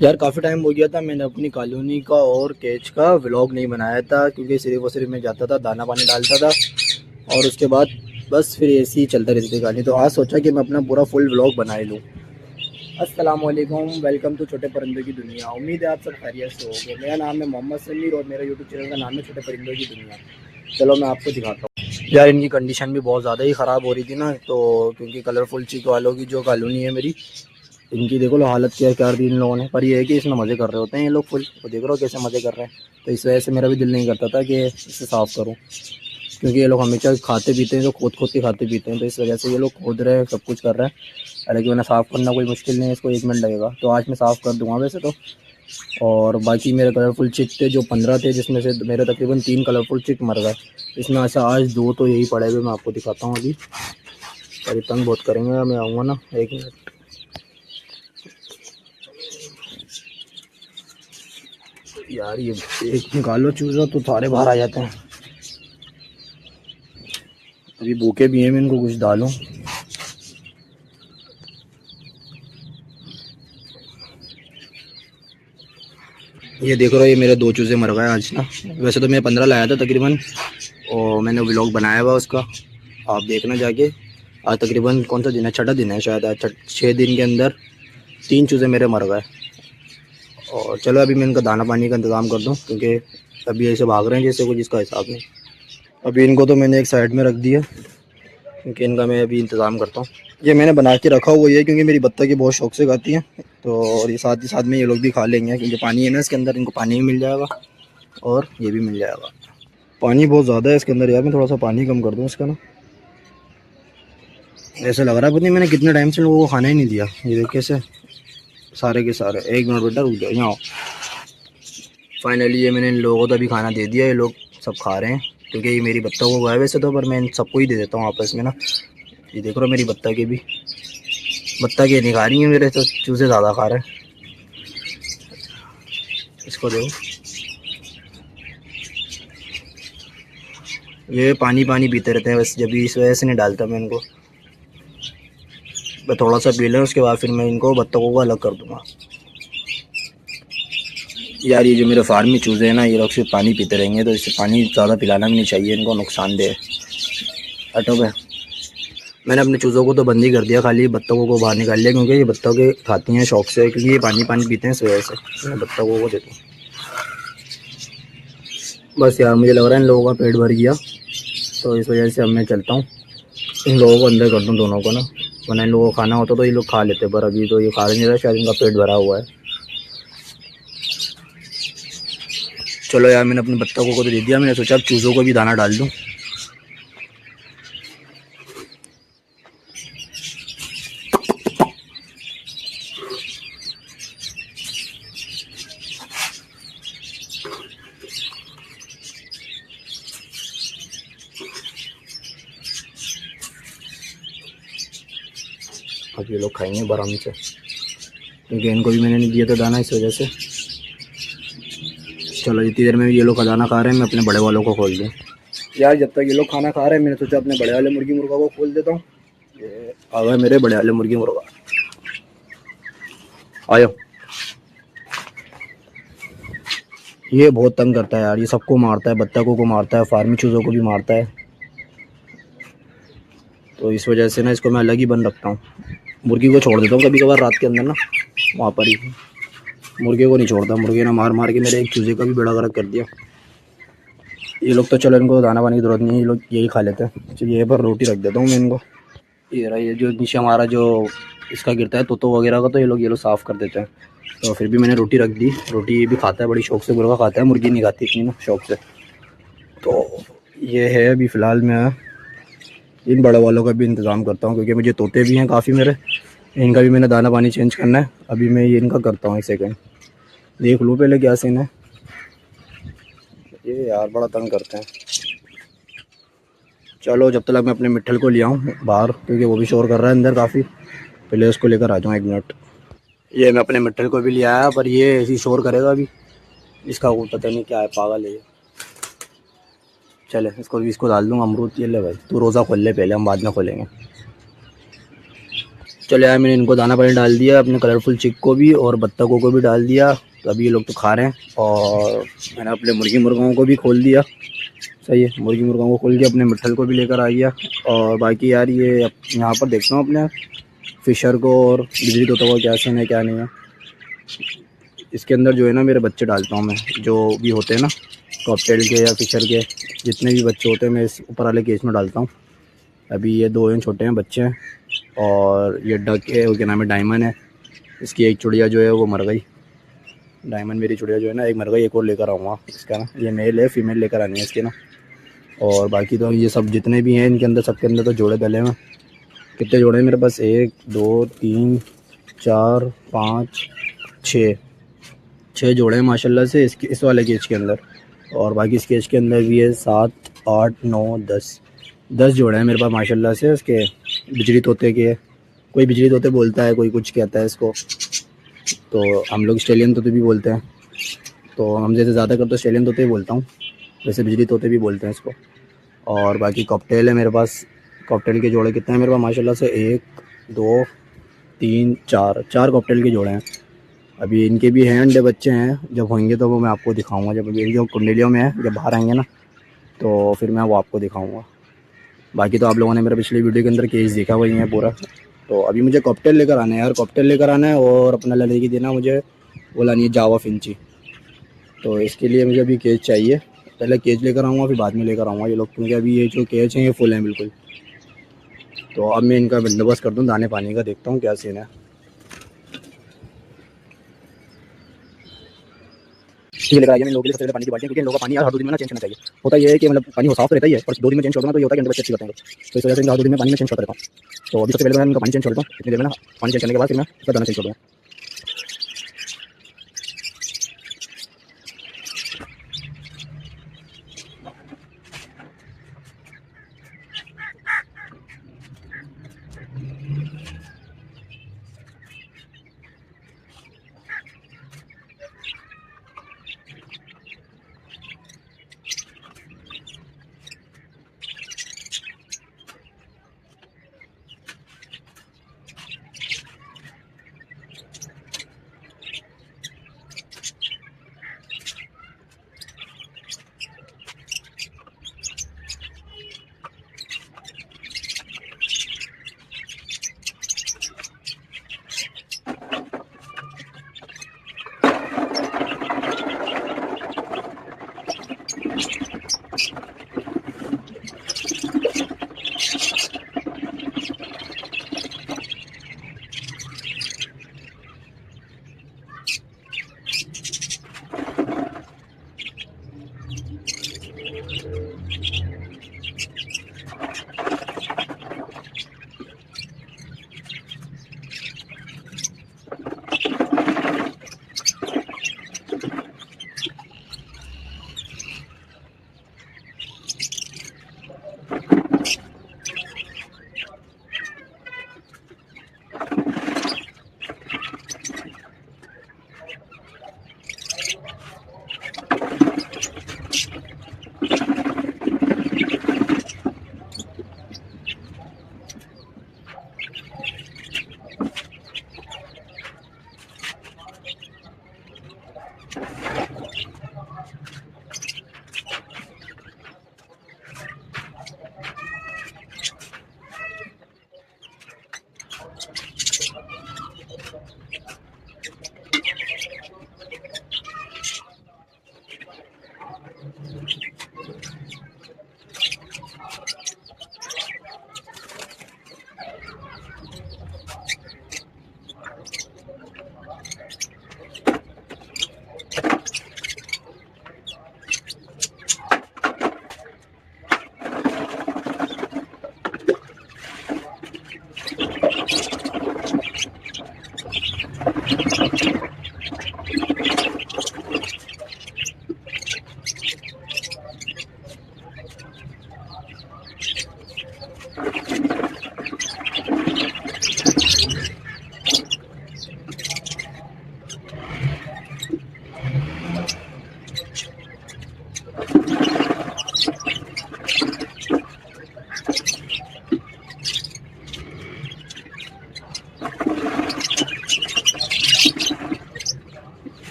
यार काफ़ी टाइम हो गया था, मैंने अपनी कॉलोनी का और कैच का व्लॉग नहीं बनाया था, क्योंकि सिर्फ और सिर्फ मैं जाता था, दाना पानी डालता था और उसके बाद बस फिर ऐसे ही चलता रहती थी कहानी। तो आज सोचा कि मैं अपना पूरा फुल व्लॉग बना ही लूँ। अस्सलाम वालेकुम, वेलकम टू छोटे परिंदों की दुनिया। उम्मीद है आप सब खैरियत से होंगे। मेरा नाम है मोहम्मद समीर और मेरा यूट्यूब चैनल का नाम है छोटे परिंदों की दुनिया। चलो मैं आपको दिखाता हूँ। यार इनकी कंडीशन भी बहुत ज़्यादा ही ख़राब हो रही थी ना, तो क्योंकि कलरफुल चिक वालों की जो कॉलोनी है मेरी, इनकी देखो लो हालत क्या कर दी इन लोगों ने। पर ये है कि इसमें मज़े कर रहे होते हैं ये लोग फुल, तो देख रहे हो कैसे मज़े कर रहे हैं। तो इस वजह से मेरा भी दिल नहीं करता था कि इसे साफ़ करूँ, क्योंकि ये लोग हमेशा खाते पीते हैं, तो खोद खोद के खाते पीते हैं, तो इस वजह से ये लोग खोद रहे हैं, सब कुछ कर रहे हैं। हालांकि मैंने साफ़ करना कोई मुश्किल नहीं है, इसको 1 मिनट लगेगा, तो आज मैं साफ़ कर दूँगा वैसे तो। और बाकी मेरे कलरफुल चिक थे जो 15 थे, जिसमें से मेरे तकरीबन 3 कलरफुल चिक मर गए। इसमें ऐसा आज 2 तो यही पड़े हुए, मैं आपको दिखाता हूँ अभी। अरे तंग बहुत करेंगे, मैं आऊँगा ना 1 मिनट। यार ये एक निकालो चूज़ा तो सारे बाहर आ जाते हैं। अभी भूखे भी हैं, मैं इनको कुछ डालूं। ये देख रहे हो, ये मेरे 2 चूज़े मर गए आज ना। वैसे तो मैं 15 लाया था तकरीबन, और मैंने व्लॉग बनाया हुआ उसका, आप देखना जाके। आज तकरीबन कौन सा दिन है, छठा दिन है शायद। आज 6 दिन के अंदर 3 चूज़े मेरे मर गए। और चलो अभी मैं इनका दाना पानी का इंतज़ाम कर दूँ, क्योंकि अभी ऐसे भाग रहे हैं जैसे कुछ इसका हिसाब नहीं। अभी इनको तो मैंने एक साइड में रख दिया, क्योंकि इनका मैं अभी इंतज़ाम करता हूँ। ये मैंने बना के रखा हुआ है, क्योंकि मेरी बत्तखें बहुत शौक से खाती हैं, तो और ये साथ ही साथ में ये लोग भी खा लेंगे, क्योंकि पानी है ना इसके अंदर, इनको पानी भी मिल जाएगा और ये भी मिल जाएगा। पानी बहुत ज़्यादा है इसके अंदर यार, मैं थोड़ा सा पानी कम कर दूँ इसका ना। ऐसा लग रहा है पता नहीं मैंने कितने टाइम से लोगों को खाना ही नहीं दिया। ये देख कैसे सारे के सारे। 1 मिनट बेटा रुक जाओ, यहाँ आओ। फाइनली ये मैंने इन लोगों को तो अभी खाना दे दिया, ये लोग सब खा रहे हैं, क्योंकि ये मेरी बत्तखों को है वैसे तो, पर मैं इन सबको ही दे देता हूँ आपस में ना। ये देख रहे हो मेरी बत्तखें भी, बत्तखें नहीं खा रही हैं मेरे, तो चूज़े ज़्यादा खा रहे हैं। इसको देखो, ये पानी पानी पीते रहते हैं बस, जब भी इस वजह से नहीं डालता मैं इनको। मैं थोड़ा सा पी लें उसके बाद फिर मैं इनको बत्तखों को अलग कर दूँगा। यार ये जो मेरे फार्म में चूज़े हैं ना, ये लोग सिर्फ पानी पीते रहेंगे, तो इससे पानी ज़्यादा पिलाना भी नहीं चाहिए इनको, नुकसानदेह। हटो बे। मैंने अपने चूज़ों को तो बंद ही कर दिया, खाली बत्तखों को बाहर निकाल लिया, क्योंकि ये बत्तखें खाती हैं शौक से, क्योंकि ये पानी पानी पीते हैं, इस वजह से मैं बत्तखों को देता हूँ। बस यार मुझे लग रहा है इन लोगों का पेट भर गया, तो इस वजह से अब मैं चलता हूँ, इन लोगों को अंदर कर दूँ दोनों को ना, वरना इन लोगों को खाना होता तो ये लोग खा लेते, पर अभी तो ये खा नहीं रहा, शायद इनका पेट भरा हुआ है। चलो यार मैंने अपने बत्तखों को तो दे दिया, मैंने सोचा अब चूज़ों को भी दाना डाल दूँ। अब ये लोग खाएंगे आराम से, क्योंकि इनको भी मैंने नहीं दिया था दाना, इस वजह से। चलो जितनी देर में ये लोग का दाना खा रहे हैं, मैं अपने बड़े वालों को खोल दूँ। यार जब तक ये लोग खाना खा रहे हैं, मैंने सोचा अपने बड़े वाले मुर्गी मुर्गा को खोल देता हूँ। ये आ गए मेरे बड़े वाले मुर्गी मुर्गा, आयो। ये बहुत तंग करता है यार, ये सबको मारता है, बत्तखों को मारता है, फार्मी चूज़ों को भी मारता है, तो इस वजह से ना इसको मैं अलग ही बंद रखता हूँ। मुर्गी को छोड़ देता हूँ कभी कभार रात के अंदर ना, वहाँ पर ही। मुर्गे को नहीं छोड़ता, मुर्गे ने मार मार के मेरे एक चूज़े का भी बेड़ा गर्क कर दिया। ये लोग तो चलो इनको दाना पानी की ज़रूरत नहीं है, ये लोग यही खा लेते हैं। चलिए ये पर रोटी रख देता हूँ मैं इनको। ये रहा, ये जो नीचे हमारा जो इसका गिरता है तोतो वगैरह का, तो ये लोग साफ़ कर देते हैं। तो फिर भी मैंने रोटी रख दी, रोटी ये भी खाता है बड़ी शौक से, मुर्गा खाता है, मुर्गी नहीं खाती इतनी ना शौक से। तो ये है अभी फ़िलहाल मैं इन बड़े वालों का भी इंतज़ाम करता हूँ, क्योंकि मुझे तोते भी हैं काफ़ी मेरे, इनका भी मैंने दाना पानी चेंज करना है। अभी मैं ये इनका करता हूँ, 1 सेकंड देख लूँ पहले क्या सीन है। ये यार बड़ा तंग करते हैं। चलो जब तक मैं अपने मिट्ठल को ले आऊँ बाहर, क्योंकि वो भी शोर कर रहा है अंदर काफ़ी, पहले उसको लेकर आ जाऊँ 1 मिनट। ये मैं अपने मिट्ठल को भी ले आया, पर ये ऐसी शोर करेगा अभी, इसका वो पता नहीं क्या है, पागल है ये। चले इसको भी, इसको डाल दूँगा अमरूद। ये ले भाई तू रोज़ा खोल ले पहले, हम बाद में खोलेंगे। चलो यार, मैंने इनको दाना पानी डाल दिया, अपने कलरफुल चिक को भी और बत्तखों को भी डाल दिया। तो अभी ये लोग तो खा रहे हैं और मैंने अपने मुर्गी मुर्गाओं को भी खोल दिया। सही है, मुर्गी मुर्गाओं को खोल दिया, अपने मिट्ठल को भी लेकर आ गया। और बाकी यार ये यहाँ पर देखता हूँ अपने फिशर को और बिजली तोता को क्या सीन है क्या नहीं है। इसके अंदर जो है ना मेरे बच्चे डालता हूँ मैं, जो भी होते हैं ना कॉकटेल के या फिशर के, जितने भी बच्चे होते हैं मैं इस ऊपर वाले केज में डालता हूँ। अभी ये 2 हैं छोटे हैं बच्चे हैं, और ये डक है, वो क्या नाम है, डायमंड है। इसकी एक चिड़िया जो है वो मर गई, डायमंड मेरी चिड़िया जो है ना एक मर गई, एक और लेकर आऊँगा इसका ना। ये मेल है, फीमेल लेकर आनी है इसके ना। और बाकी तो ये सब जितने भी हैं इनके अंदर, सबके अंदर तो जोड़े डले हैं। कितने जोड़े हैं मेरे पास, 1 2 3 4 5 6 जोड़े हैं माशाल्लाह से इस वाले केज के अंदर। और बाकी इस केज के अंदर भी है 7 8 9 10 जोड़े हैं मेरे पास माशाल्लाह से उसके बिजली तोते के। कोई बिजली तोते बोलता है, कोई कुछ कहता है इसको, तो हम लोग ऑस्ट्रेलियन तोते भी बोलते हैं। तो हम जैसे ज़्यादातर तो ऑस्ट्रेलियन तोते ही बोलता हूँ, वैसे बिजली तोते भी बोलते हैं इसको। और बाकी कॉकटेल है मेरे पास। कॉकटेल के जोड़े कितने हैं मेरे पास माशाल्लाह से, 1 2 3 4 कॉकटेल के जोड़े हैं। अभी इनके भी हैं अंडे, बच्चे हैं, जब होंगे तो वो मैं आपको दिखाऊंगा। जब अभी जो कुंडलियों में है, जब बाहर आएंगे ना तो फिर मैं वो आपको दिखाऊंगा। बाकी तो आप लोगों ने मेरा पिछली वीडियो के अंदर केस देखा वही है पूरा। तो अभी मुझे कॉकटेल लेकर आना है यार, कॉकटेल लेकर आना है, और अपना लेने की देना मुझे वो लानी है जावा फिंची। तो इसके लिए मुझे अभी केज चाहिए, पहले केज लेकर आऊँगा फिर बाद में लेकर आऊँगा ये लोग, क्योंकि अभी ये जो केज हैं ये फुल हैं बिल्कुल। तो अब मैं इनका बंदोबस्त कर दूँ दाने पानी का, देखता हूँ क्या सीन है। ये लेकर आइए, इन लोगों के लिए सबसे ज़्यादा पानी की बाल्टी है, क्योंकि इन लोगों का पानी यार हर 2 दिन में ना चेंज करना चाहिए। होता ये है कि मतलब पानी वो साफ रहता ही है, पर 2 दिन में चेंज कर दो ना तो ये होता है कि अंदर बच्चे अच्छी करते हैं। तो इस वजह से इनका हर 2 दिन में पानी में चेंज करता रहता हूँ। तो अभी सबसे पहले मैं इनका पानी चेंज करता हूँ, इतनी देर में ना पानी चेंज करने के बाद फिर मैं इसका दाना चेंज कर दूँगा।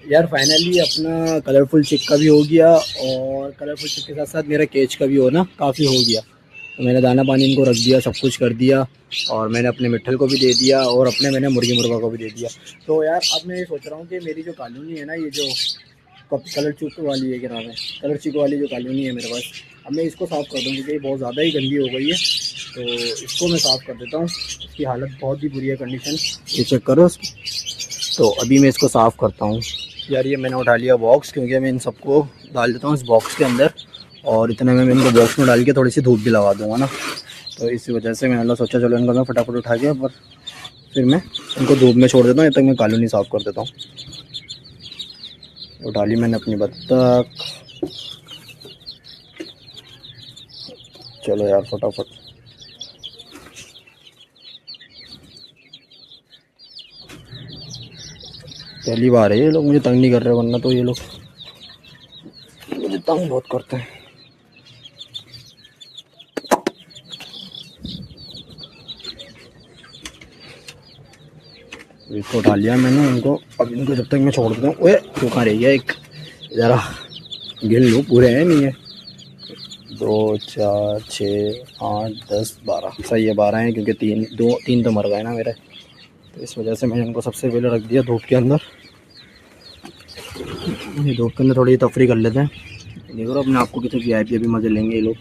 यार फाइनली अपना कलरफुल चिक का भी हो गया, और कलरफुल चिक के साथ साथ मेरा केच का भी हो ना काफ़ी हो गया। तो मैंने दाना पानी इनको रख दिया, सब कुछ कर दिया, और मैंने अपने मिट्ठल को भी दे दिया, और अपने मैंने मुर्गी मुर्गा को भी दे दिया। तो यार अब मैं ये सोच रहा हूँ कि मेरी जो कॉलोनी है ना, ये जो कलर चूक वाली है, क्या नाम है, कलर चिक वाली जो कॉलोनी है मेरे पास, अब मैं इसको साफ़ कर दूँ क्योंकि ये बहुत ज़्यादा ही गंदी हो गई है। तो इसको मैं साफ़ कर देता हूँ, इसकी हालत बहुत ही बुरी है, कंडीशन ये चेक करो इसकी। तो अभी मैं इसको साफ़ करता हूँ। यार ये मैंने उठा लिया बॉक्स, क्योंकि मैं इन सबको डाल देता हूँ इस बॉक्स के अंदर, और इतने में मैं इनको बॉक्स में डाल के थोड़ी सी धूप भी लगा दूँगा ना। तो इसी वजह से मैंने सोचा चलो इनको मैं फटाफट उठा के, पर फिर मैं इनको धूप में छोड़ देता हूँ, जब तक मैं कॉलोनी साफ़ कर देता हूँ। उठा ली मैंने अपनी बत्तख, चलो यार फटाफट। पहली बार है ये लोग मुझे तंग नहीं कर रहे, वरना तो ये लोग मुझे तंग बहुत करते हैं। इसको उठा लिया मैंने इनको, अब इनको जब तक मैं छोड़ देता हूँ। ओए तो कहाँ रह गया एक, ज़रा गिन लो पूरे हैं नहीं है, 2 4 6 8 10 12, सही है 12 हैं, क्योंकि तीन तो मर गए ना मेरे। तो इस वजह से मैंने इनको सबसे पहले रख दिया धूप के अंदर। ये धूप के अंदर थोड़ी तफरी कर लेते हैं, देखो अपने आप को कितने VIP अभी मज़े लेंगे ये लोग।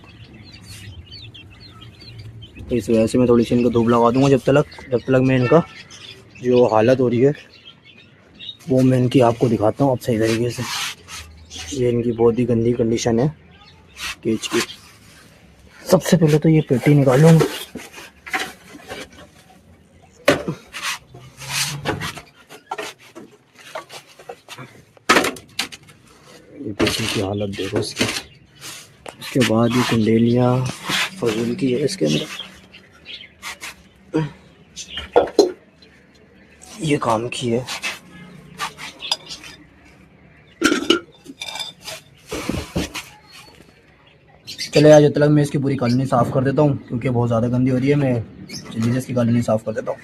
तो इस वजह से मैं थोड़ी सी इनको धूप लगा दूँगा, जब तक मैं इनका जो हालत हो रही है वो मैं इनकी आपको दिखाता हूँ अब सही तरीके से। ये इनकी बहुत ही गंदी कंडीशन है केज की। सबसे पहले तो ये पेटी निकालूंगा, ये पेटी की हालत देखो इसकी। उसके बाद ये कुंडेलियाँ फजूल की है इसके अंदर, ये काम की है। चले आज जब तक मैं इसकी पूरी कॉलोनी साफ़ कर देता हूँ, क्योंकि बहुत ज़्यादा गंदी हो रही है। मैं जल्दी से इसकी कॉलोनी साफ़ कर देता हूँ।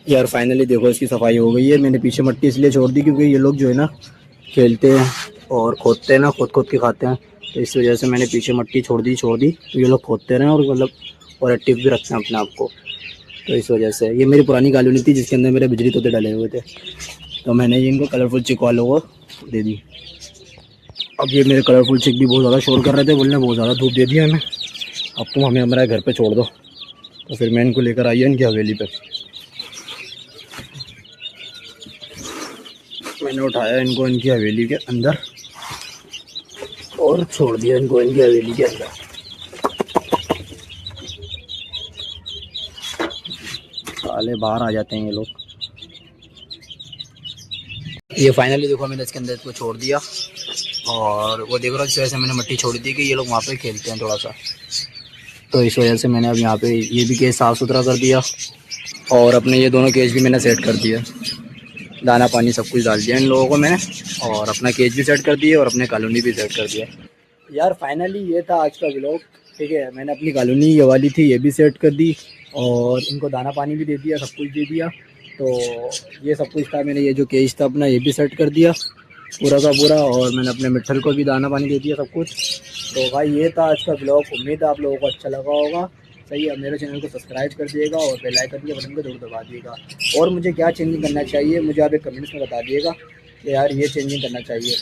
यार फाइनली देखो इसकी सफाई हो गई है। मैंने पीछे मट्टी इसलिए छोड़ दी क्योंकि ये लोग जो है ना खेलते हैं और खोदते हैं ना, खोद के खाते हैं, तो इस वजह से मैंने पीछे मट्टी छोड़ दी तो ये लोग खोदते रहे और मतलब और एक्टिव भी रखते हैं अपने आप को। तो इस वजह से ये मेरी पुरानी कॉलोनी थी जिसके अंदर मेरे बिजली तोते डले हुए थे, तो मैंने ये इनको कलरफुल चिक वालों को दे दी। अब ये मेरे कलरफुल चिक भी बहुत ज़्यादा शोर कर रहे थे, बोलने बहुत ज़्यादा धूप दे दिया हमें, अब तुम हमें हमारे घर पे छोड़ दो। तो फिर मैं इनको लेकर आई है इनकी हवेली पे। मैंने उठाया इनको इनकी हवेली के अंदर और छोड़ दिया इनको इनकी हवेली के अंदर। साले बाहर आ जाते हैं ये लोग। ये फाइनली देखो मैंने इसके अंदर इसको छोड़ दिया और वो देख रहा इस वजह से मैंने मट्टी छोड़ दी कि ये लोग वहाँ पे खेलते हैं थोड़ा सा, तो इस वजह से मैंने अब यहाँ पे ये भी केज साफ़ सुथरा कर दिया और अपने ये दोनों केज भी मैंने सेट कर दिया, दाना पानी सब कुछ डाल दिया इन लोगों को मैंने, और अपना केज भी सेट कर दिया और अपने कॉलोनी भी सेट कर दिया। यार फाइनली ये था आज का व्लॉग, ठीक है। मैंने अपनी कॉलोनी ये वाली थी ये भी सेट कर दी और इनको दाना पानी भी दे दिया, सब कुछ दे दिया। तो ये सब कुछ था, मैंने ये जो केज था अपना ये भी सेट कर दिया पूरा का पूरा, और मैंने अपने मिट्ठल को भी दाना पानी दे दिया सब कुछ। तो भाई ये था आज का व्लॉग, उम्मीद है आप लोगों को अच्छा लगा होगा। सही है, मेरे चैनल को सब्सक्राइब कर दिएगा और बेल आइकन के बटन को जरूर दबा दिएगा। और मुझे क्या चेंजिंग करना चाहिए मुझे आप एक कमेंट्स में बता दिएगा कि यार ये चेंजिंग करना चाहिए।